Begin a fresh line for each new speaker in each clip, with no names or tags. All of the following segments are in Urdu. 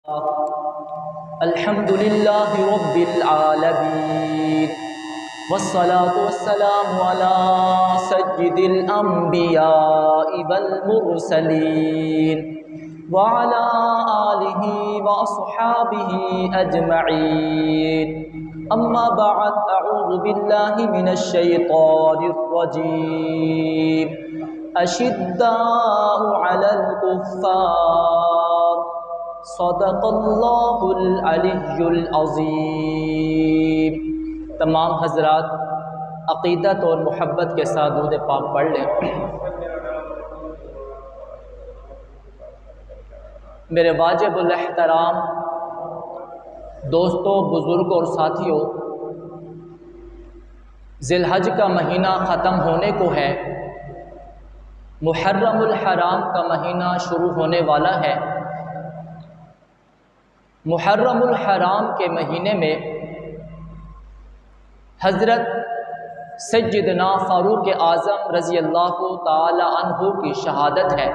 الحمد لله رب العالمين والصلاة والسلام على سيد الأنبياء والمرسلين وعلى آله وأصحابه أجمعين أما بعد أعوذ بالله من الشيطان الرجيم أشداء على الكفار صدق اللہ العلی العظیم۔ تمام حضرات عقیدت اور محبت کے ساتھ درود پاک پڑھ لیں۔ میرے واجب الاحترام دوستوں، بزرگوں اور ساتھیوں، ذی الحج کا مہینہ ختم ہونے کو ہے، محرم الحرام کا مہینہ شروع ہونے والا ہے۔ محرم الحرام کے مہینے میں حضرت سیدنا فاروق اعظم رضی اللہ تعالی عنہ کی شہادت ہے۔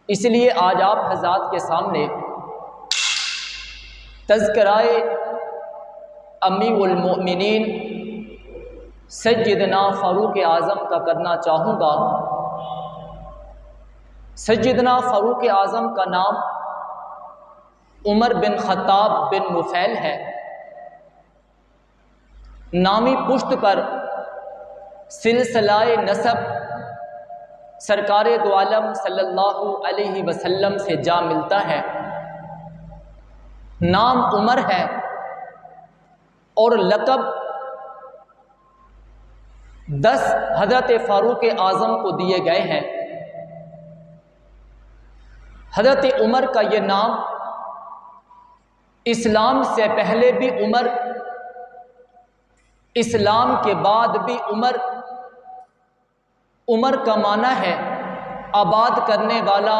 اس لیے آج آپ حضرات کے سامنے تذکرہ امیر المؤمنین سیدنا فاروق اعظم کا کرنا چاہوں گا۔ سیدنا فاروق اعظم کا نام عمر بن خطاب بن نفیل ہے۔ نامی پشت پر سلسلہ نسب سرکار دو عالم صلی اللہ علیہ وسلم سے جا ملتا ہے۔ نام عمر ہے اور لقب 10 حضرت فاروق اعظم کو دیے گئے ہیں۔ حضرت عمر کا یہ نام اسلام سے پہلے بھی عمر، اسلام کے بعد بھی عمر۔ عمر کا معنی ہے آباد کرنے والا۔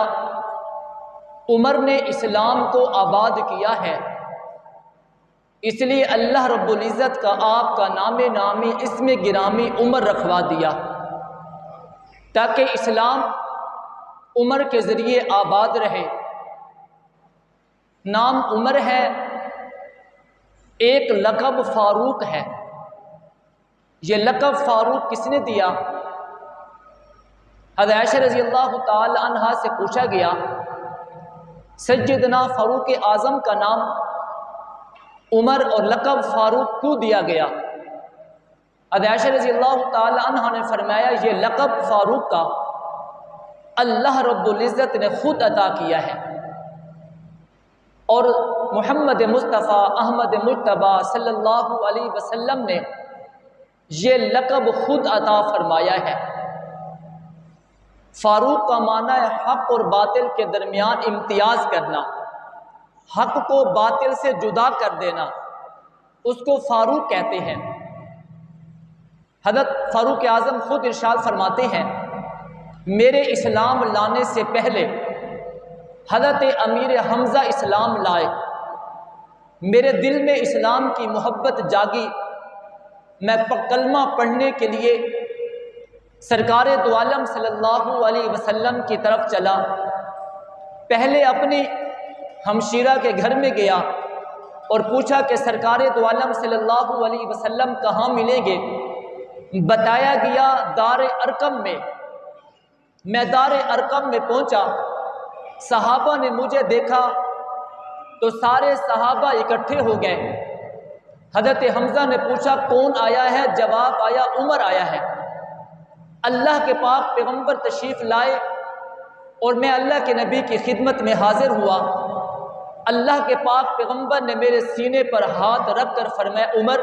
عمر نے اسلام کو آباد کیا ہے، اس لیے اللہ رب العزت کا آپ کا نام نامی اسم گرامی عمر رکھوا دیا، تاکہ اسلام عمر کے ذریعے آباد رہے۔ نام عمر ہے، ایک لقب فاروق ہے۔ یہ لقب فاروق کس نے دیا؟ حضرت عائشہ رضی اللہ تعالی عنہ سے پوچھا گیا سیدنا فاروق اعظم کا نام عمر اور لقب فاروق کیوں دیا گیا؟ حضرت عائشہ رضی اللہ تعالی عنہ نے فرمایا یہ لقب فاروق کا اللہ رب العزت نے خود عطا کیا ہے، اور محمد مصطفیٰ احمد مجتبی صلی اللہ علیہ وسلم نے یہ لقب خود عطا فرمایا ہے۔ فاروق کا معنی ہے حق اور باطل کے درمیان امتیاز کرنا، حق کو باطل سے جدا کر دینا، اس کو فاروق کہتے ہیں۔ حضرت فاروق اعظم خود ارشاد فرماتے ہیں میرے اسلام لانے سے پہلے حضرت امیر حمزہ اسلام لائے، میرے دل میں اسلام کی محبت جاگی، میں کلمہ پڑھنے کے لیے سرکار دو عالم صلی اللہ علیہ وسلم کی طرف چلا۔ پہلے اپنی ہمشیرہ کے گھر میں گیا اور پوچھا کہ سرکار دو عالم صلی اللہ علیہ وسلم کہاں ملیں گے؟ بتایا گیا دار ارقم میں۔ میں دار ارقم میں پہنچا، صحابہ نے مجھے دیکھا تو سارے صحابہ اکٹھے ہو گئے۔ حضرت حمزہ نے پوچھا کون آیا ہے؟ جواب آیا عمر آیا ہے۔ اللہ کے پاک پیغمبر تشریف لائے اور میں اللہ کے نبی کی خدمت میں حاضر ہوا۔ اللہ کے پاک پیغمبر نے میرے سینے پر ہاتھ رکھ کر فرمایا عمر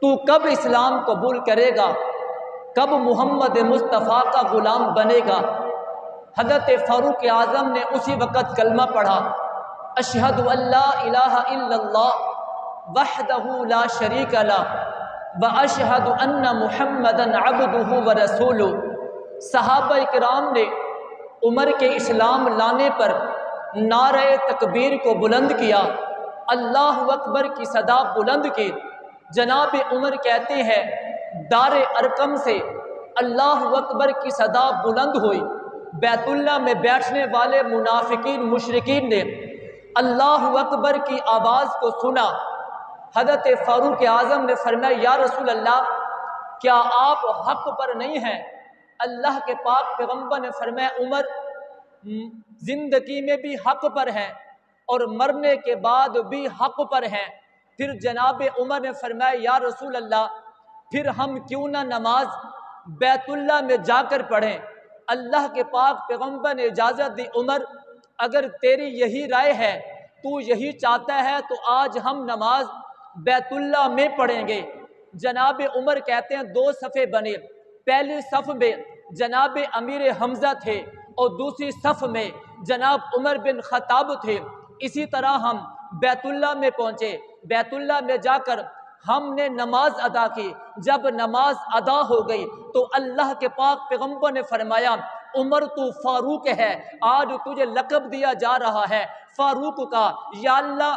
تو کب اسلام قبول کرے گا؟ کب محمد مصطفیٰ کا غلام بنے گا؟ حضرت فاروق اعظم نے اسی وقت کلمہ پڑھا اشہد ان لا الہ الا اللہ وحدہ لا شریک لہ واشہد ان محمدا عبدہ ورسولہ۔ صحابہ اکرام نے عمر کے اسلام لانے پر نعرہ تکبیر کو بلند کیا، اللہ اکبر کی صدا بلند کی۔ جناب عمر کہتے ہیں دار ارقم سے اللہ اکبر کی صدا بلند ہوئی بیت اللہ میں بیٹھنے والے منافقین مشرکین نے اللہ اکبر کی آواز کو سنا۔ حضرت فاروق اعظم نے فرمایا یا رسول اللہ کیا آپ حق پر نہیں ہیں؟ اللہ کے پاک پیغمبر نے فرمایا عمر زندگی میں بھی حق پر ہیں اور مرنے کے بعد بھی حق پر ہیں۔ پھر جناب عمر نے فرمایا یا رسول اللہ پھر ہم کیوں نہ نماز بیت اللہ میں جا کر پڑھیں؟ اللہ کے پاک پیغمبر نے اجازت دی، عمر اگر تیری یہی رائے ہے، تو یہی چاہتا ہے تو آج ہم نماز بیت اللہ میں پڑھیں گے۔ جناب عمر کہتے ہیں 2 صفیں بنے، پہلی صف میں جناب امیر حمزہ تھے اور دوسری صف میں جناب عمر بن خطاب تھے۔ اسی طرح ہم بیت اللہ میں پہنچے، بیت اللہ میں جا کر ہم نے نماز ادا کی۔ جب نماز ادا ہو گئی تو اللہ کے پاک پیغمبر نے فرمایا عمر تو فاروق ہے، آج تجھے لقب دیا جا رہا ہے فاروق کا۔ یا اللہ،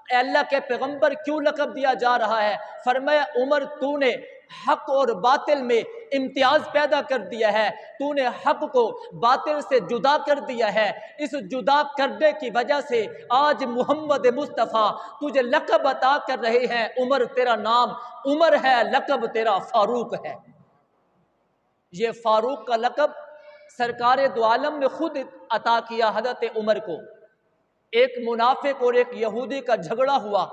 اے اللہ کے پیغمبر کیوں لقب دیا جا رہا ہے؟ فرمایا عمر تو نے حق اور باطل میں امتیاز پیدا کر دیا ہے، تو نے حق کو باطل سے جدا کر دیا ہے، اس جدا کرنے کی وجہ سے آج محمد مصطفیٰ تجھے لقب عطا کر رہے ہیں۔ عمر تیرا نام عمر ہے، لقب تیرا فاروق ہے۔ یہ فاروق کا لقب سرکار دو عالم نے خود عطا کیا حضرت عمر کو۔ ایک منافق اور ایک یہودی کا جھگڑا ہوا۔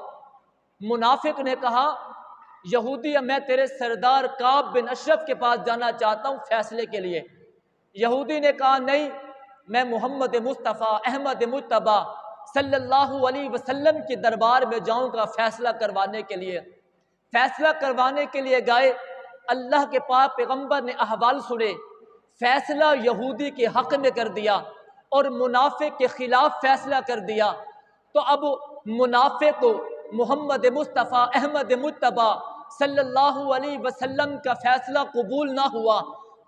منافق نے کہا یہودی میں تیرے سردار کعب بن اشرف کے پاس جانا چاہتا ہوں فیصلے کے لیے۔ یہودی نے کہا نہیں، میں محمد مصطفیٰ احمد مجتبی صلی اللہ علیہ وسلم کے دربار میں جاؤں گا فیصلہ کروانے کے لیے۔ فیصلہ کروانے کے لیے گئے، اللہ کے پاک پیغمبر نے احوال سنے، فیصلہ یہودی کے حق میں کر دیا اور منافق کے خلاف فیصلہ کر دیا۔ تو اب منافق کو محمد مصطفیٰ احمد مجتبی صلی اللہ علیہ وسلم کا فیصلہ قبول نہ ہوا،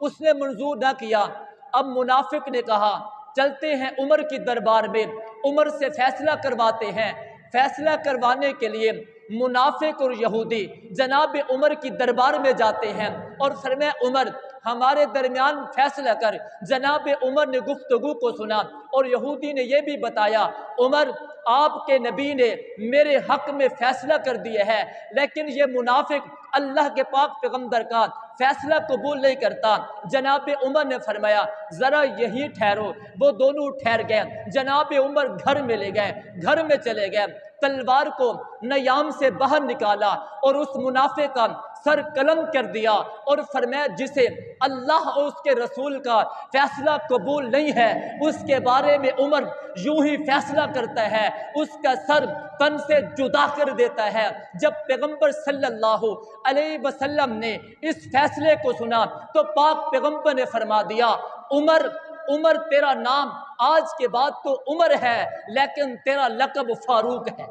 اس نے منظور نہ کیا۔ اب منافق نے کہا چلتے ہیں عمر کی دربار میں، عمر سے فیصلہ کرواتے ہیں۔ فیصلہ کروانے کے لیے منافق اور یہودی جناب عمر کی دربار میں جاتے ہیں اور فرمایا عمر ہمارے درمیان فیصلہ کر۔ جناب عمر نے گفتگو کو سنا اور یہودی نے یہ بھی بتایا عمر آپ کے نبی نے میرے حق میں فیصلہ کر دیا ہے، لیکن یہ منافق اللہ کے پاک پیغمبر کا فیصلہ قبول نہیں کرتا۔ جناب عمر نے فرمایا ذرا یہی ٹھہرو۔ وہ دونوں ٹھہر گئے، جناب عمر گھر میں لے گئے، گھر میں چلے گئے، تلوار کو نیام سے باہر نکالا اور اس منافق کا سر قلم کر دیا اور فرمایا جسے اللہ اور اس کے رسول کا فیصلہ قبول نہیں ہے اس کے بارے میں عمر یوں ہی فیصلہ کرتا ہے، اس کا سر تن سے جدا کر دیتا ہے۔ جب پیغمبر صلی اللہ علیہ وسلم نے اس فیصلے کو سنا تو پاک پیغمبر نے فرما دیا عمر تیرا نام آج کے بعد تو عمر ہے، لیکن تیرا لقب فاروق ہے،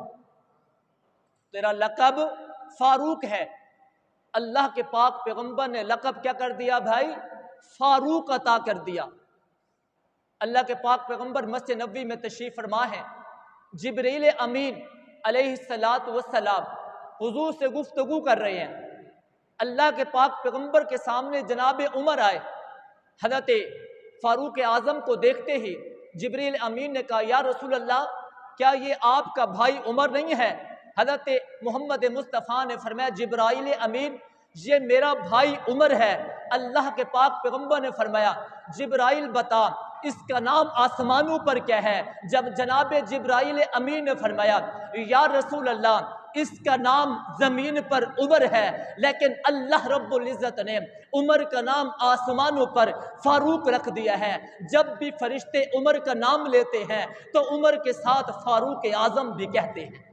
تیرا لقب فاروق ہے۔ اللہ کے پاک پیغمبر نے لقب کیا کر دیا بھائی؟ فاروق عطا کر دیا۔ اللہ کے پاک پیغمبر مسجد نبوی میں تشریف فرما ہے، جبریل امین علیہ السلام حضور سے گفتگو کر رہے ہیں۔ اللہ کے پاک پیغمبر کے سامنے جناب عمر آئے، حضرت فاروق اعظم کو دیکھتے ہی جبریل امین نے کہا یا رسول اللہ کیا یہ آپ کا بھائی عمر نہیں ہے؟ حضرت محمد مصطفیٰ نے فرمایا جبرائیل امین یہ میرا بھائی عمر ہے۔ اللہ کے پاک پیغمبر نے فرمایا جبرائیل بتا اس کا نام آسمانوں پر کیا ہے؟ جب جناب جبرائیل امین نے فرمایا یا رسول اللہ اس کا نام زمین پر عمر ہے، لیکن اللہ رب العزت نے عمر کا نام آسمانوں پر فاروق رکھ دیا ہے۔ جب بھی فرشتے عمر کا نام لیتے ہیں تو عمر کے ساتھ فاروق اعظم بھی کہتے ہیں۔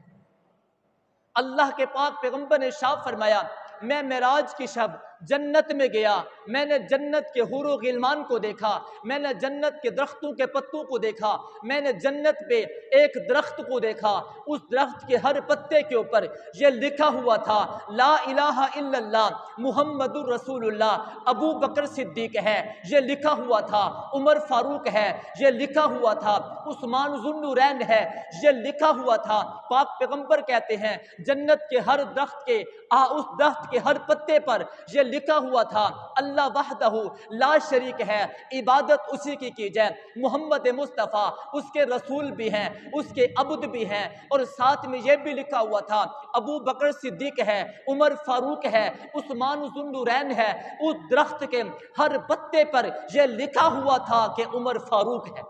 اللہ کے پاک پیغمبر نے ارشاد فرمایا میں معراج کی شب جنت میں گیا، میں نے جنت کے حور و غلمان کو دیکھا، میں نے جنت کے درختوں کے پتوں کو دیکھا، میں نے جنت پہ ایک درخت کو دیکھا، اس درخت کے ہر پتے کے اوپر یہ لکھا ہوا تھا لا الہ الا اللہ محمد الرسول اللہ، ابو بکر صدیق ہے یہ لکھا ہوا تھا، عمر فاروق ہے یہ لکھا ہوا تھا، عثمان ذو النورین ہے یہ لکھا ہوا تھا۔ پاک پیغمبر کہتے ہیں جنت کے ہر درخت کے اس درخت کے ہر پتے پر یہ لکھا ہوا تھا اللہ وحدہ لا شریک ہے، عبادت اسی کی جائے، محمد مصطفیٰ اس کے رسول بھی ہیں، اس کے عبد بھی ہیں، اور ساتھ میں یہ بھی لکھا ہوا تھا ابو بکر صدیق ہے، عمر فاروق ہے، عثمان ذو النورین ہے۔ اس درخت کے ہر پتے پر یہ لکھا ہوا تھا کہ عمر فاروق ہے۔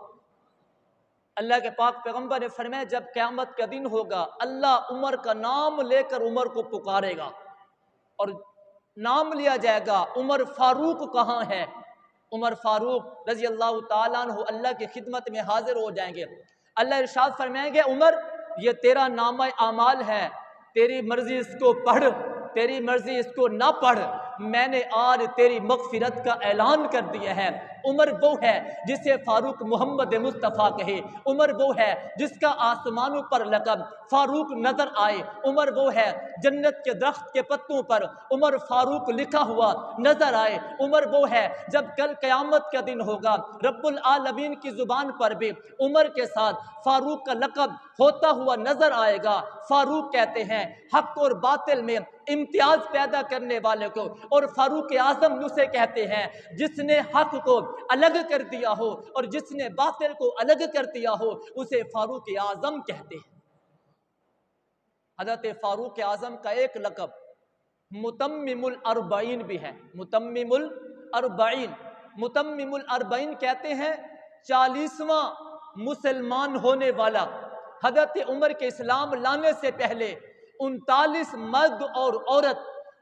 اللہ کے پاک پیغمبر نے فرمایا جب قیامت کا دن ہوگا اللہ عمر کا نام لے کر عمر کو پکارے گا، اور نام لیا جائے گا عمر فاروق کہاں ہے؟ عمر فاروق رضی اللہ تعالیٰ عنہ اللہ کی خدمت میں حاضر ہو جائیں گے۔ اللہ ارشاد فرمائیں گے عمر یہ تیرا نامہ اعمال ہے، تیری مرضی اس کو پڑھ، تیری مرضی اس کو نہ پڑھ، میں نے آج تیری مغفرت کا اعلان کر دیا ہے۔ عمر وہ ہے جسے فاروق محمد مصطفیٰ کہے، عمر وہ ہے جس کا آسمانوں پر لقب فاروق نظر آئے، عمر وہ ہے جنت کے درخت کے پتوں پر عمر فاروق لکھا ہوا نظر آئے، عمر وہ ہے جب کل قیامت کا دن ہوگا رب العالمین کی زبان پر بھی عمر کے ساتھ فاروق کا لقب ہوتا ہوا نظر آئے گا۔ فاروق کہتے ہیں حق اور باطل میں امتیاز پیدا کرنے والے کو، اور فاروق اعظم اسے کہتے ہیں جس نے حق کو الگ کر دیا ہو اور جس نے باطل کو الگ کر دیا ہو اسے فاروق اعظم کہتے ہیں۔ حضرت فاروق اعظم کا ایک لقب متمم الاربعین بھی ہے، متمم الاربعین۔ متمم الاربعین کہتے ہیں 40واں مسلمان ہونے والا۔ حضرت عمر کے اسلام لانے سے پہلے 39 مرد اور عورت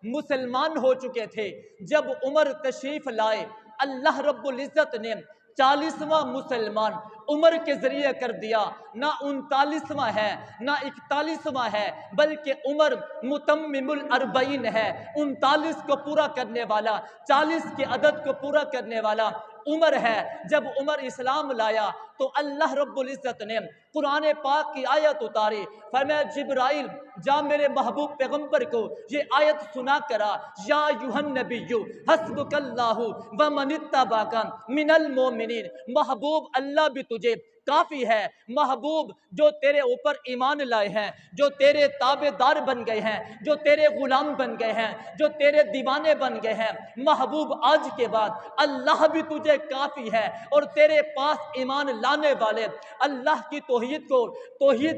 مسلمان ہو چکے تھے۔ جب عمر تشریف لائے اللہ رب العزت نے 40واں مسلمان عمر کے ذریعے کر دیا، نہ 39واں ہے نہ 41واں ہے، بلکہ عمر متمم الاربعین ہے، 39 کو پورا کرنے والا، 40 کے عدد کو پورا کرنے والا عمر ہے۔ جب عمر اسلام لایا تو اللہ رب العزت نے قرآن پاک کی آیت اتاری، فرمایا جبرائیل جا میرے محبوب پیغمبر کو یہ آیت سنا کرا، یا ایھا النبی حسبک اللہ ومن اتبعک من المؤمنین، محبوب اللہ بھی تجھے کافی ہے، محبوب جو تیرے اوپر ایمان لائے ہیں، جو تیرے تابع دار بن گئے ہیں، جو تیرے غلام بن گئے ہیں، جو تیرے دیوانے بن گئے ہیں، محبوب آج کے بعد اللہ بھی تجھے کافی ہے، اور تیرے پاس ایمان لانے والے، اللہ کی توحید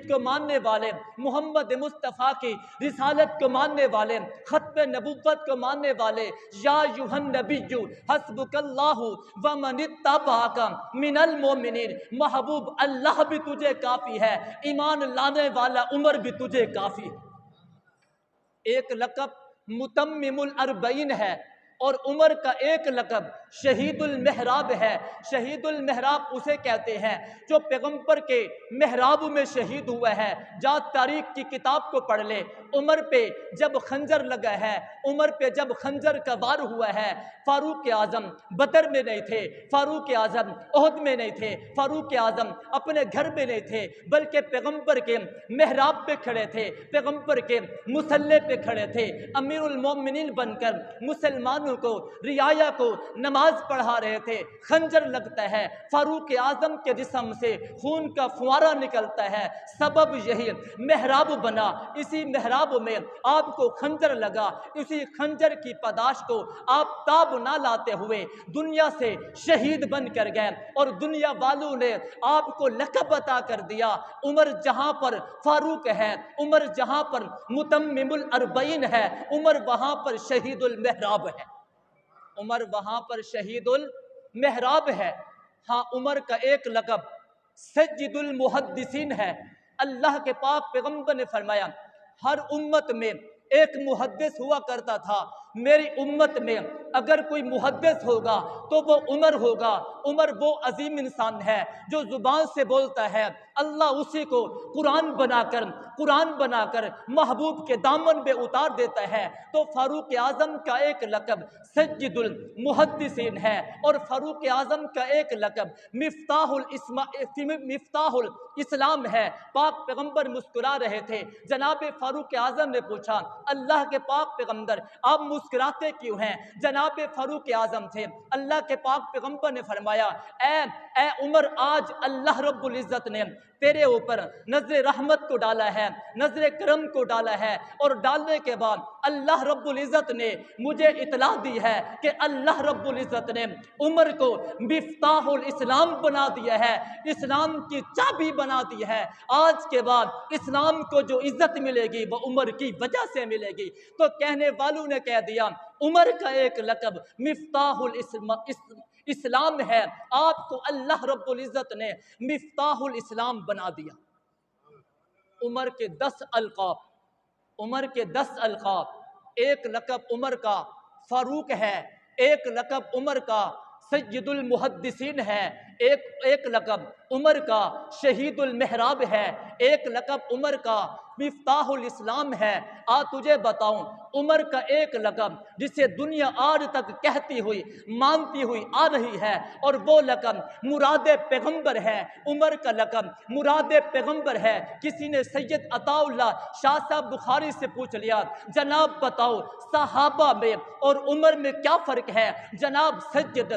کو ماننے والے، محمد مصطفیٰ کی رسالت کو ماننے والے، ختم نبوت کو ماننے والے، یا ایھا النبی حسبک اللہ ومن اتبعک من المؤمنین، محبوب اللہ بھی تجھے کافی ہے، ایمان لانے والا عمر بھی تجھے کافی ہے۔ ایک لقب متمم الاربعین ہے، اور عمر کا ایک لقب شہید المحراب ہے۔ شہید المحراب اسے کہتے ہیں جو پیغمبر کے محراب میں شہید ہوا ہے۔ جا تاریخ کی کتاب کو پڑھ لے، عمر پہ جب خنجر لگا ہے، عمر پہ جب خنجر کا وار ہوا ہے، فاروق اعظم بدر میں نہیں تھے، فاروق اعظم احد میں نہیں تھے، فاروق اعظم اپنے گھر میں نہیں تھے، بلکہ پیغمبر کے محراب پہ کھڑے تھے، پیغمبر کے مصلی پہ کھڑے تھے، امیر المومنین بن کر مسلمانوں کو، رعایا کو نماز پڑھا رہے تھے۔ خنجر لگتا ہے، فاروق اعظم کے جسم سے خون کا فوارہ نکلتا ہے، سبب یہی محراب بنا، اسی محراب میں آپ کو خنجر لگا، اسی خنجر کی پاداش کو آپ تاب نہ لاتے ہوئے دنیا سے شہید بن کر گئے، اور دنیا والوں نے آپ کو لقب عطا کر دیا۔ عمر جہاں پر فاروق ہے، عمر جہاں پر متمم الاربعین ہے، عمر وہاں پر شہید المحراب ہے، عمر وہاں پر شہید المحراب ہے۔ ہاں عمر کا ایک لقب سید المحدثین ہے۔ اللہ کے پاک پیغمبر نے فرمایا ہر امت میں ایک محدث ہوا کرتا تھا، میری امت میں اگر کوئی محدث ہوگا تو وہ عمر ہوگا۔ عمر وہ عظیم انسان ہے جو زبان سے بولتا ہے، اللہ اسی کو قرآن بنا کر محبوب کے دامن پہ اتار دیتا ہے۔ تو فاروق اعظم کا ایک لقب سید المحدثین ہے، اور فاروق اعظم کا ایک لقب مفتاح الاسلام ہے۔ پاک پیغمبر مسکرا رہے تھے، جناب فاروق اعظم نے پوچھا اللہ کے پاک پیغمبر آپ مسکراتے کیوں ہیں؟ جناب فاروق اعظم تھے، اللہ کے پاک پیغمبر نے فرمایا اے عمر، آج اللہ رب العزت نے تیرے اوپر نظر رحمت کو ڈالا ہے، نظر کرم کو ڈالا ہے، اور ڈالنے کے بعد اللہ رب العزت نے مجھے اطلاع دی ہے کہ اللہ رب العزت نے عمر کو مفتاح الاسلام بنا دیا ہے، اسلام کی چابی بنا دی ہے۔ آج کے بعد اسلام کو جو عزت ملے گی وہ عمر کی وجہ سے ملے گی۔ تو کہنے والوں نے کہہ دیا عمر کا ایک لقب مفتاح اسلام ہے، آپ کو اللہ رب العزت نے مفتاح الاسلام بنا دیا۔ عمر کے 10 القاب، عمر کے 10 القاب، ایک لقب عمر کا فاروق ہے، ایک لقب عمر کا سید المحدثین ہے، ایک لقب عمر کا شہید المحراب ہے، ایک لقب عمر کا مفتاح الاسلام ہے۔ تجھے بتاؤں عمر کا ایک لقب جسے دنیا آج تک کہتی ہوئی مانتی ہوئی آ رہی ہے، اور وہ لقب مراد پیغمبر ہے۔ عمر کا لقب مراد پیغمبر ہے۔ کسی نے سید عطا اللہ شاہ صاحب بخاری سے پوچھ لیا جناب بتاؤ صحابہ میں اور عمر میں کیا فرق ہے؟ جناب سید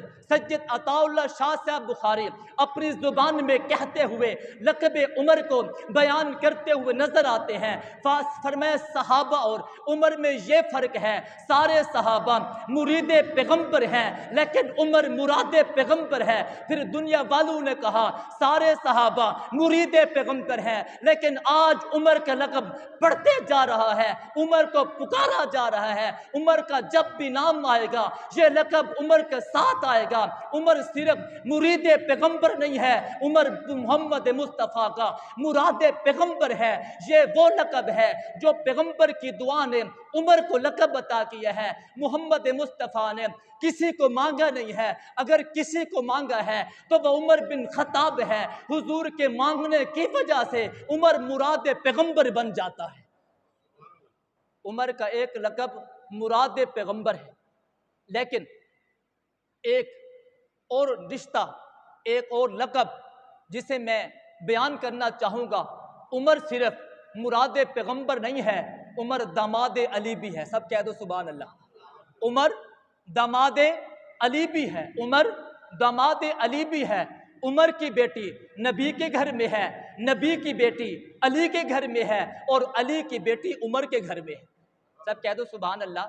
عطا اللہ شاہ صاحب بخاری اپنی زبان میں کہتے ہوئے لقب عمر کو بیان کرتے ہوئے نظر آتے ہیں۔ فرمایا صحابہ اور عمر میں یہ فرق ہے، سارے صحابہ مرید پیغمبر ہیں لیکن عمر مراد پیغمبر ہے۔ پھر دنیا والوں نے کہا سارے صحابہ مرید پیغمبر ہیں لیکن آج عمر کا لقب پڑھتے جا رہا ہے، عمر کو پکارا جا رہا ہے۔ عمر کا جب بھی نام آئے گا یہ لقب عمر کے ساتھ آئے گا۔ عمر صرف مرید پیغمبر نہیں ہے، عمر محمد مصطفیٰ کا مراد پیغمبر ہے۔ یہ وہ لقب ہے جو پیغمبر کی دعا نے عمر کو لقب عطا کیا ہے۔ محمد مصطفیٰ نے کسی کو مانگا نہیں ہے، اگر کسی کو مانگا ہے تو وہ عمر بن خطاب ہے۔ حضور کے مانگنے کی وجہ سے عمر مراد پیغمبر بن جاتا ہے۔ عمر کا ایک لقب مراد پیغمبر ہے، لیکن ایک اور رشتہ، ایک اور لقب جسے میں بیان کرنا چاہوں گا، عمر صرف مراد پیغمبر نہیں ہے، عمر داماد علی بھی ہے۔ سب کہہ دو سبحان اللہ۔ عمر داماد علی بھی ہے، عمر داماد علی بھی ہے۔ عمر کی بیٹی نبی کے گھر میں ہے، نبی کی بیٹی علی کے گھر میں ہے، اور علی کی بیٹی عمر کے گھر میں ہے۔ سب کہہ دو سبحان اللہ۔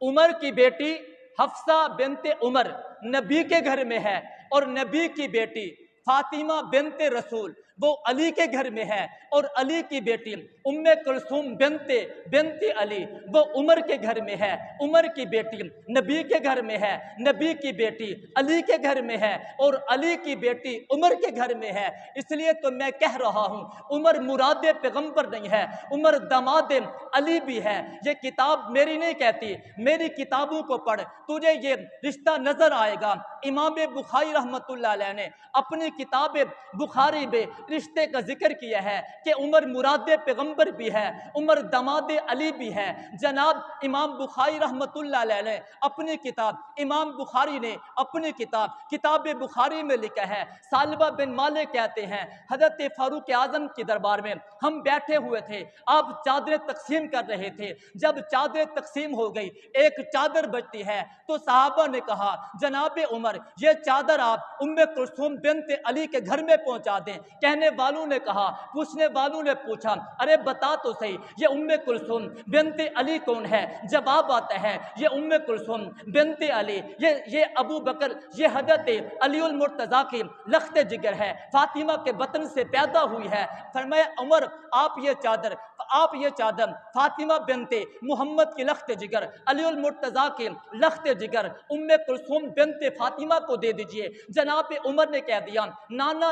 عمر کی بیٹی حفصہ بنت عمر نبی کے گھر میں ہے، اور نبی کی بیٹی فاطمہ بنت رسول وہ علی کے گھر میں ہے، اور علی کی بیٹی ام کلثوم بنت علی وہ عمر کے گھر میں ہے۔ عمر کی بیٹی نبی کے گھر میں ہے، نبی کی بیٹی علی کے گھر میں ہے، اور علی کی بیٹی عمر کے گھر میں ہے۔ اس لیے تو میں کہہ رہا ہوں عمر مراد پیغمبر نہیں ہے، عمر داماد علی بھی ہے۔ یہ کتاب میری نہیں کہتی، میری کتابوں کو پڑھ تجھے یہ رشتہ نظر آئے گا۔ امام بخاری رحمۃ اللہ علیہ نے اپنی کتاب بخاری میں رشتے کا ذکر کیا ہے کہ عمر مراد پیغمبر بھی ہے، عمر داماد علی بھی ہے۔ جناب امام بخاری رحمۃ اللہ علیہ نے اپنی کتاب، امام بخاری نے اپنی کتاب بخاری میں لکھا ہے، ثعلبہ بن مالک کہتے ہیں حضرت فاروق اعظم کے دربار میں ہم بیٹھے ہوئے تھے، آپ چادریں تقسیم کر رہے تھے۔ جب چادریں تقسیم ہو گئی ایک چادر بچتی ہے تو صحابہ نے کہا جناب عمر یہ چادر آپ ام کلثوم بنت علی کے گھر میں پہنچا دیں۔ کہنے والوں نے کہا، پوچھنے والوں نے پوچھا ارے بتا تو صحیح یہ ام کلثوم بنت علی کون ہے؟ جواب آتا ہے یہ ام کلثوم بنت علی یہ ابو بکر، یہ حضرت علی المرتضیٰ کی لخت جگر ہے، فاطمہ کے بطن سے پیدا ہوئی ہے۔ فرمایا عمر آپ یہ چادر فاطمہ بنت محمد کی لخت جگر، علی المرتضیٰ کی لخت جگر ام کلثوم بنت فاطمہ کو دے دیجئے۔ جناب عمر نے کہہ دیا نانا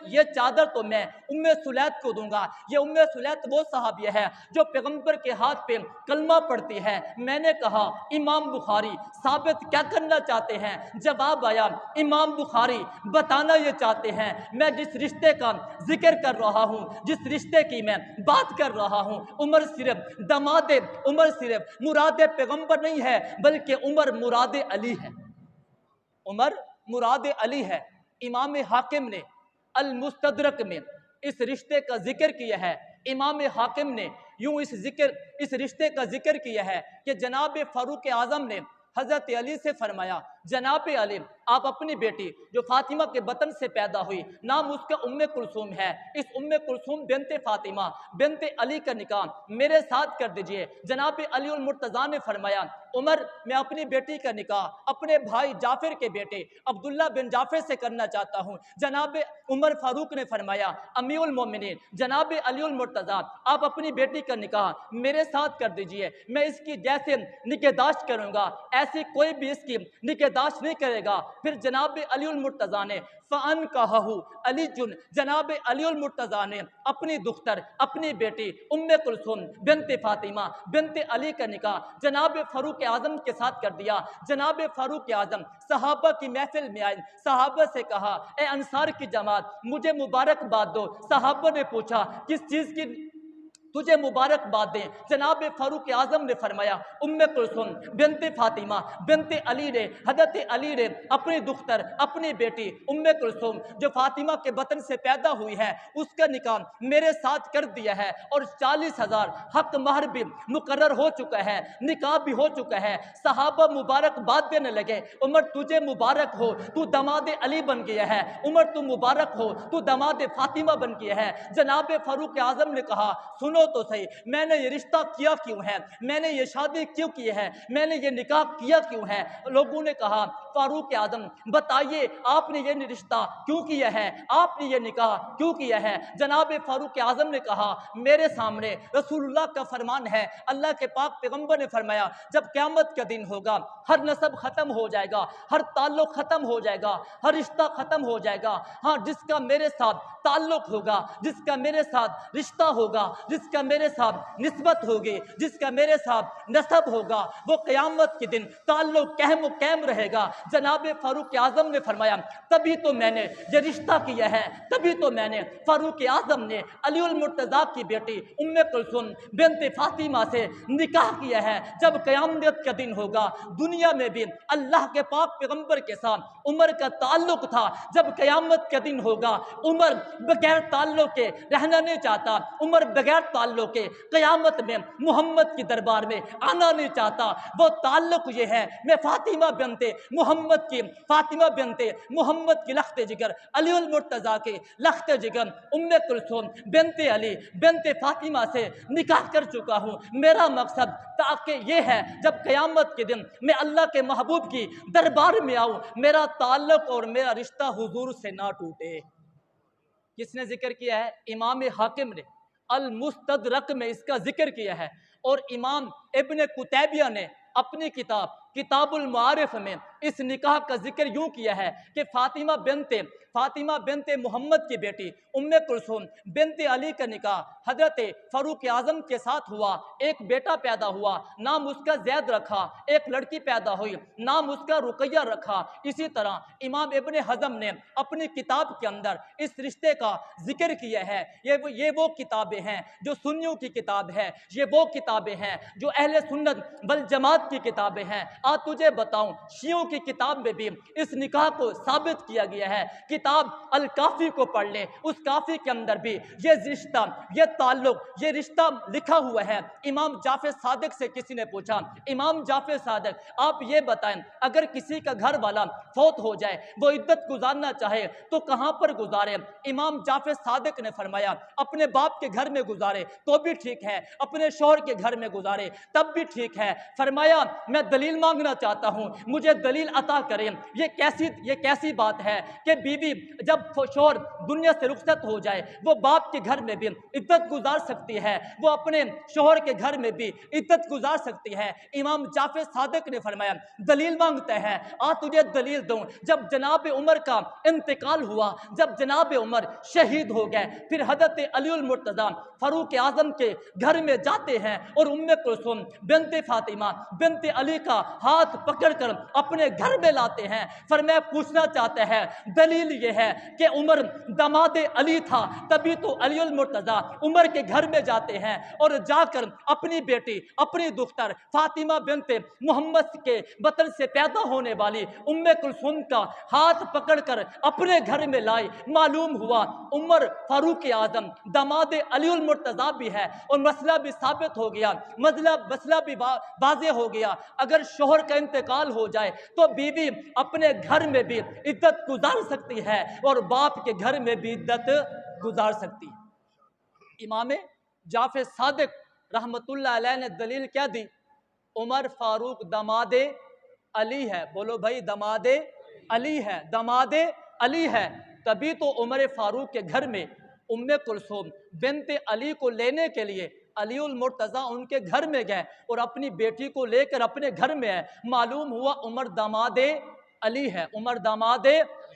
یہ چادر تو میں ام سلیت کو دوں گا، یہ ام سلیت وہ صحابیہ ہے جو پیغمبر کے ہاتھ پہ کلمہ پڑھتی ہے۔ میں نے کہا امام بخاری ثابت کیا کرنا چاہتے ہیں؟ جواب آیا امام بخاری بتانا یہ چاہتے ہیں میں جس رشتے کا ذکر کر رہا ہوں، جس رشتے کی میں بات کر رہا ہوں، عمر صرف مراد پیغمبر نہیں ہے بلکہ عمر مراد علی ہے، عمر مراد علی ہے۔ امام حاکم نے المستدرک میں اس رشتے کا ذکر کیا ہے۔ امام حاکم نے یوں اس رشتے کا ذکر کیا ہے کہ جناب فاروق اعظم نے حضرت علی سے فرمایا جناب علی آپ اپنی بیٹی جو فاطمہ کے بطن سے پیدا ہوئی، نام اس کا ام کلثوم ہے، اس ام کلثوم بنت فاطمہ بنت علی کا نکاح میرے ساتھ کر دیجئے۔ جناب علی المرتضیٰ نے فرمایا عمر میں اپنی بیٹی کا نکاح اپنے بھائی جعفر کے بیٹے عبداللہ بن جعفر سے کرنا چاہتا ہوں۔ جناب عمر فاروق نے فرمایا امیر المومنین جناب علی المرتضیٰ آپ اپنی بیٹی کا نکاح میرے ساتھ کر دیجئے، میں اس کی جیسے نگہداشت کروں گا ایسی کوئی بھی اس کی نگہداشت نہیں کرے گا۔ پھر جناب علی المرتضیٰ نے فَأَنْكَحَهُ عَلِيٌّ جناب علی المرتضیٰ نے اپنی دختر اپنی بیٹی ام کلثوم بنت فاطمہ بنت علی کا نکاح جناب فاروق اعظم کے ساتھ کر دیا۔ جناب فاروق اعظم صحابہ کی محفل میں آئے، صحابہ سے کہا اے انصار کی جماعت مجھے مبارکباد دو۔ صحابہ نے پوچھا کس چیز کی تجھے مبارکباد دیں؟ جناب فاروق اعظم نے فرمایا ام کلثوم بنت فاطمہ بنت علی نے حضرت علی نے اپنی دختر اپنی بیٹی ام کلثوم جو فاطمہ کے بطن سے پیدا ہوئی ہے اس کا نکاح میرے ساتھ کر دیا ہے، اور 40,000 حق مہر بھی مقرر ہو چکا ہے، نکاح بھی ہو چکا ہے۔ صحابہ مبارکباد دینے لگے عمر تجھے مبارک ہو تو داماد علی بن گیا ہے، عمر تو مبارک ہو تو داماد فاطمہ بن گیا ہے۔ جناب فاروق اعظم نے کہا سنو تو صحیح میں نے یہ رشتہ کیا کیوں ہے، میں نے یہ شادی کیوں کی ہے، میں نے یہ نکاح کیا کیوں ہے؟ لوگوں نے کہا فاروق اعظم بتائیے آپ نے یہ رشتہ کیوں کیا ہے، آپ نے یہ نکاح کیوں کیا ہے؟ جناب فاروق اعظم نے کہا میرے سامنے رسول اللہ کا فرمان ہے، اللہ کے پاک پیغمبر نے فرمایا جب قیامت کا دن ہوگا ہر نسب ختم ہو جائے گا، ہر تعلق ختم ہو جائے گا، ہر رشتہ ختم ہو جائے گا، ہاں جس کا میرے ساتھ تعلق ہوگا، جس کا میرے ساتھ رشتہ ہوگا، جس کا میرے ساتھ نسبت ہوگی، جس کا میرے ساتھ نسب ہوگا، وہ قیامت کے دن تعلق قائم رہے گا۔ جناب فاروق اعظم نے فرمایا تبھی تو میں نے یہ رشتہ کیا ہے، تبھی تو میں نے فاروق اعظم نے علی المرتضیٰ کی بیٹی ام کلثوم بنت فاطمہ سے نکاح کیا ہے۔ جب قیامت کا دن ہوگا دنیا میں بھی اللہ کے پاک پیغمبر کے ساتھ عمر کا تعلق تھا، جب قیامت کا دن ہوگا عمر بغیر تعلق کے رہنا نہیں چاہتا، عمر بغیر تعلق کے قیامت میں محمد کی دربار میں آنا نہیں چاہتا۔ وہ تعلق یہ ہے میں فاطمہ بنت محمد کی لخت جگر علی المرتضیٰ کے لخت جگر ام کلثوم بنت علی بنت فاطمہ سے نکاح کر چکا ہوں۔ میرا مقصد تاکہ یہ ہے جب قیامت کے دن میں اللہ کے محبوب کی دربار میں آؤں میرا تعلق اور میرا رشتہ حضور سے نہ ٹوٹے۔ کس نے ذکر کیا ہے؟ امام حاکم نے المستدرک میں اس کا ذکر کیا ہے، اور امام ابن قتیبیہ نے اپنی کتاب المعارف میں اس نکاح کا ذکر یوں کیا ہے کہ فاطمہ بنت محمد کی بیٹی ام کلثوم بنت علی کا نکاح حضرت فاروق اعظم کے ساتھ ہوا، ایک بیٹا پیدا ہوا، نام اس کا زید رکھا، ایک لڑکی پیدا ہوئی، نام اس کا رقیہ رکھا۔ اسی طرح امام ابن حزم نے اپنی کتاب کے اندر اس رشتے کا ذکر کیا ہے۔ یہ وہ کتابیں ہیں جو سنیوں کی کتاب ہے، یہ وہ کتابیں ہیں جو اہل سنت والجماعت کی کتابیں ہیں۔ آج تجھے بتاؤں شیعوں کی کتاب میں بھی اس نکاح کو ثابت کیا گیا ہے۔ کتاب الکافی کو پڑھ لیں، اس کافی کے اندر بھی یہ رشتہ، یہ تعلق، یہ رشتہ لکھا ہوا ہے۔ امام جعفر صادق سے کسی نے پوچھا امام جعفر صادق آپ یہ بتائیں اگر کسی کا گھر والا فوت ہو جائے وہ عدت گزارنا چاہے تو کہاں پر گزارے؟ امام جعفر صادق نے فرمایا اپنے باپ کے گھر میں گزارے تو بھی ٹھیک ہے، اپنے شوہر کے گھر میں گزارے تب بھی ٹھیک ہے۔ فرمایا میں دلیل مانگنا چاہتا ہوں، مجھے دلیل عطا کریں۔ یہ کیسی بات ہے کہ بیوی جب شوہر دنیا سے رخصت ہو جائے وہ باپ کے گھر میں بھی عدت گزار سکتی ہے، وہ اپنے شوہر کے گھر میں بھی عدت گزار سکتی ہے؟ امام جعفر صادق نے فرمایا دلیل مانگتا ہے، تجھے دلیل دوں۔ جب جناب عمر کا انتقال ہوا، جب جناب عمر شہید ہو گئے، پھر حضرت علی المرتضیٰ فاروق اعظم کے گھر میں جاتے ہیں اور ام کلثوم بنت فاطمہ بنت علی کا ہاتھ پکڑ کر اپنے گھر میں لاتے ہیں۔ فرمایا پوچھنا چاہتا ہے دلیل یہ ہے کہ عمر داماد علی تھا، تبھی تو علی المرتضیٰ عمر کے گھر میں جاتے ہیں اور جا کر اپنی بیٹی اپنی دختر فاطمہ بنت محمد کے بطن سے پیدا ہونے والی ام کلثوم کا ہاتھ پکڑ کر اپنے گھر میں لائے۔ معلوم ہوا عمر فاروق اعظم داماد علی المرتضیٰ بھی ہے، اور مسئلہ بھی ثابت ہو گیا، مسئلہ بھی واضح ہو گیا۔ اگر شوہر شوہر کا انتقال ہو جائے تو بیوی اپنے گھر میں بھی عدت گزار سکتی ہے اور باپ کے گھر میں بھی عدت گزار سکتی ہے۔ امام جعفر صادق رحمت اللہ علیہ نے دلیل کیا دی؟ عمر فاروق داماد علی ہے، بولو بھائی داماد علی ہے، داماد علی ہے، تبھی تو عمر فاروق کے گھر میں ام کلثوم بنت علی کو لینے کے لیے علی المرتضیٰ ان کے گھر میں گئے اور اپنی بیٹی کو لے کر اپنے گھر میں آئے۔ معلوم ہوا عمر داماد علی ہے، عمر داماد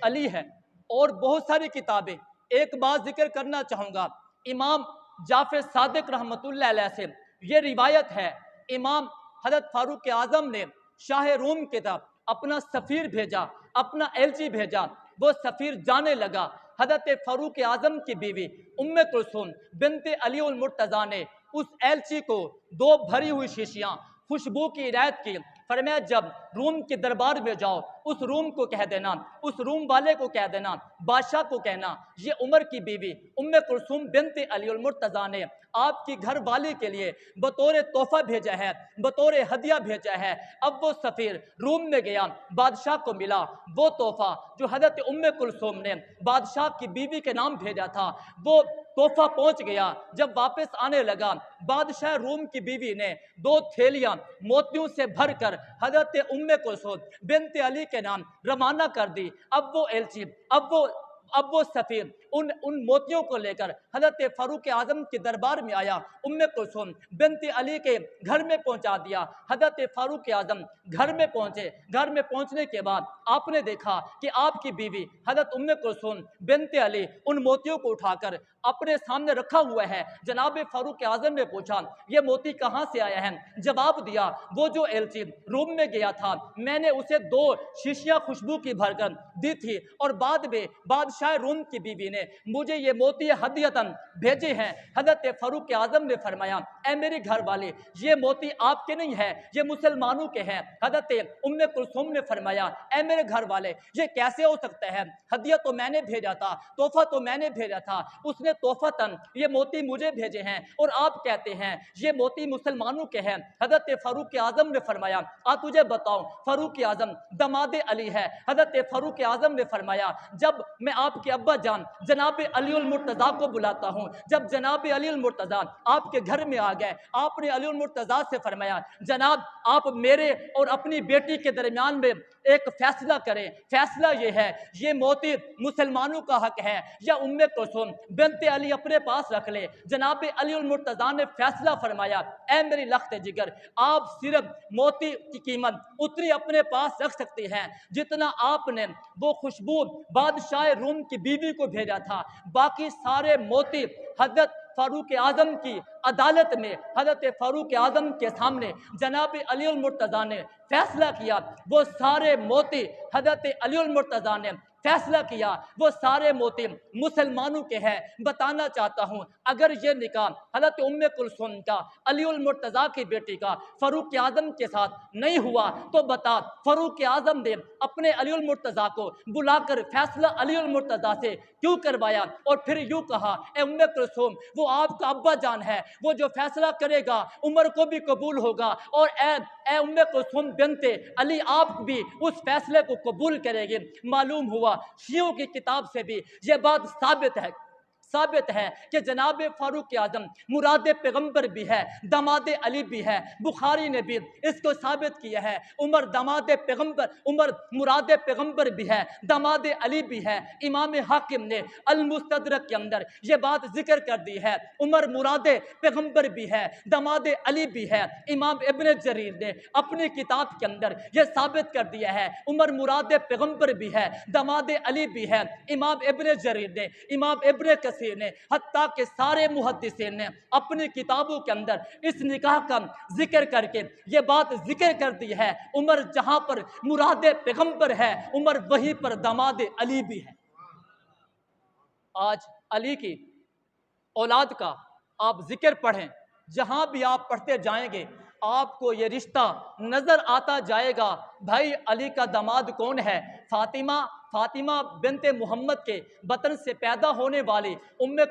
علی ہے۔ اور بہت ساری کتابیں، ایک بات ذکر کرنا چاہوں گا، امام جعفر صادق رحمت اللہ علیہ سے یہ روایت ہے، امام حضرت فاروق اعظم نے شاہ روم کی طرف اپنا سفیر بھیجا، اپنا ایلچی بھیجا، وہ سفیر جانے لگا، حضرت فاروق اعظم کی بیوی ام کلثوم بنت علی المرتضیٰ نے اس ایلچی کو 2 بھری ہوئی شیشیاں خوشبو کی عنایت کی، فرمایا جب روم کے دربار میں جاؤ اس روم کو کہہ دینا، اس روم والے کو کہہ دینا، بادشاہ کو کہنا یہ عمر کی بیوی ام کلثوم بنت علی المرتضیٰ نے آپ کی گھر والی کے لیے بطور تحفہ بھیجا ہے، بطور ہدیہ بھیجا ہے۔ اب وہ سفیر روم میں گیا، بادشاہ کو ملا وہ تحفہ جو حضرت ام کلثوم نے بادشاہ کی بیوی کے نام بھیجا تھا، وہ تحفہ پہنچ گیا۔ جب واپس آنے لگا بادشاہ روم کی بیوی نے 2 تھیلیاں موتیوں سے بھر کر حضرت ام کلثوم بنت علی کے نام روانہ کر دی۔ اب وہ ایلچی، اب وہ سفیر ان موتیوں کو لے کر حضرت فاروق اعظم کے دربار میں آیا، ام کلثوم بنت علی کے گھر میں پہنچا دیا۔ حضرت فاروق اعظم گھر میں پہنچے، گھر میں پہنچنے کے بعد آپ نے دیکھا کہ آپ کی بیوی حضرت ام کلثوم بنت علی ان موتیوں کو اٹھا کر اپنے سامنے رکھا ہوا ہے۔ جناب فاروق اعظم نے پوچھا یہ موتی کہاں سے آیا ہے؟ جواب دیا وہ جو ایلچی روم میں گیا تھا میں نے اسے 2 شیشیاں خوشبو کی بھر کر دی تھی اور بعد میں بادشاہ روم کی بیوی نے مجھے یہ موتی ہدیتاً بھیجے ہیں۔ حضرت فاروق اعظم نے فرمایا اے میرے گھر والے یہ موتی آپ کے نہیں ہے، یہ مسلمانوں کے ہیں۔ حضرت ام کلثوم نے فرمایا اے میرے گھر والے یہ کیسے ہو سکتا ہے؟ ہدیہ تو میں نے بھیجا تھا، تحفہ تو میں نے بھیجا تھا، اس نے تحفتاً یہ موتی مجھے بھیجے ہیں اور آپ کہتے ہیں یہ موتی مسلمانوں کے ہیں۔ حضرت فاروق اعظم نے فرمایا تجھے بتاؤں فاروق اعظم داماد علی ہے۔ حضرت فاروق اعظم نے فرمایا جب میں آپ کے ابا جان جناب علی المرتضیٰ کو بلاتا ہوں، جب جناب علی المرتضیٰ آپ کے گھر میں آ گئے آپ نے علی المرتضیٰ سے فرمایا جناب آپ میرے اور اپنی بیٹی کے درمیان میں ایک فیصلہ کریں، فیصلہ یہ ہے یہ موتی مسلمانوں کا حق ہے یا ام کلثوم بنت علی اپنے پاس رکھ لے۔ جناب علی المرتضیٰ نے فیصلہ فرمایا اے میری لخت جگر آپ صرف موتی کی قیمت اتنی اپنے پاس رکھ سکتے ہیں جتنا آپ نے وہ خوشبو بادشاہ روم کی بیوی کو بھیجا تھا، باقی سارے موتی حضرت فاروق اعظم کی عدالت میں حضرت فاروق اعظم کے سامنے جناب علی المرتضیٰ نے فیصلہ کیا، وہ سارے موتی حضرت علی المرتضیٰ نے فیصلہ کیا وہ سارے موتی مسلمانوں کے ہیں۔ بتانا چاہتا ہوں اگر یہ نکاح حضرت ام کلثوم کا علی المرتضیٰ کی بیٹی کا فاروق اعظم کے ساتھ نہیں ہوا تو بتا فاروق اعظم نے اپنے علی المرتضیٰ کو بلا کر فیصلہ علی المرتضیٰ سے کیوں کروایا اور پھر یوں کہا اے ام کلثوم وہ آپ کا ابا جان ہے، وہ جو فیصلہ کرے گا عمر کو بھی قبول ہوگا اور اے ام کلثوم بنت علی آپ بھی اس فیصلے کو قبول کرے گی۔ معلوم ہوا شیعوں کی کتاب سے بھی یہ بات ثابت ہے کہ جناب فاروق اعظم مراد پیغمبر بھی ہے، داماد علی بھی ہے۔ بخاری نے بھی اس کو ثابت کیا ہے، عمر مراد پیغمبر بھی ہے، داماد علی بھی ہے۔ امام حاکم نے المستدرک کے اندر یہ بات ذکر کر دی ہے، عمر مراد پیغمبر بھی ہے، داماد علی بھی ہے۔ امام ابن جریر نے اپنی کتاب کے اندر یہ ثابت کر دیا ہے، عمر مراد پیغمبر بھی ہے، داماد علی بھی ہے۔ امام ابن جریر نے، امام ابن کثیر نے، حتیٰ کہ سارے محدثین نے اپنی کتابوں کے اندر اس نکاح کا ذکر کر کے یہ بات ذکر کر دی ہے، عمر جہاں پر مراد پیغمبر ہے عمر وہیں پر داماد علی بھی ہے۔ آج علی کی اولاد کا آپ ذکر پڑھیں، جہاں بھی آپ پڑھتے جائیں گے آپ کو یہ رشتہ نظر آتا جائے گا۔ بھائی علی کا داماد کون ہے؟ فاطمہ بنت محمد کے بطن سے پیدا ہونے والی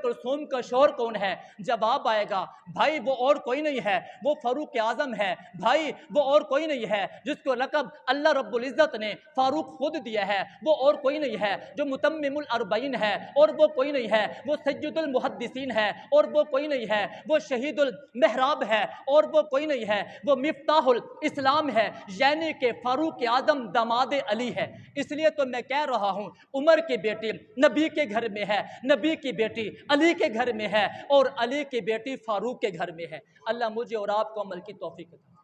کلثوم کا شوہر کون ہے؟ جواب آئے گا بھائی وہ اور کوئی نہیں ہے، وہ فاروق اعظم ہے۔ بھائی وہ اور کوئی نہیں ہے جس کو لقب اللہ رب العزت نے فاروق خود دیا ہے، وہ اور کوئی نہیں ہے جو متمم الاربعین ہے، اور وہ کوئی نہیں ہے وہ سید المحدثین ہے، اور وہ کوئی نہیں ہے وہ شہید المحراب ہے، اور وہ کوئی نہیں ہے وہ مفتاح الاسلام ہے، یعنی کہ فاروق اعظم داماد علی ہے۔ اس لیے تو میں کہہ رہا ہوں عمر کی بیٹی نبی کے گھر میں ہے، نبی کی بیٹی علی کے گھر میں ہے، اور علی کی بیٹی فاروق کے گھر میں ہے۔ اللہ مجھے اور آپ کو عمل کی توفیق دے۔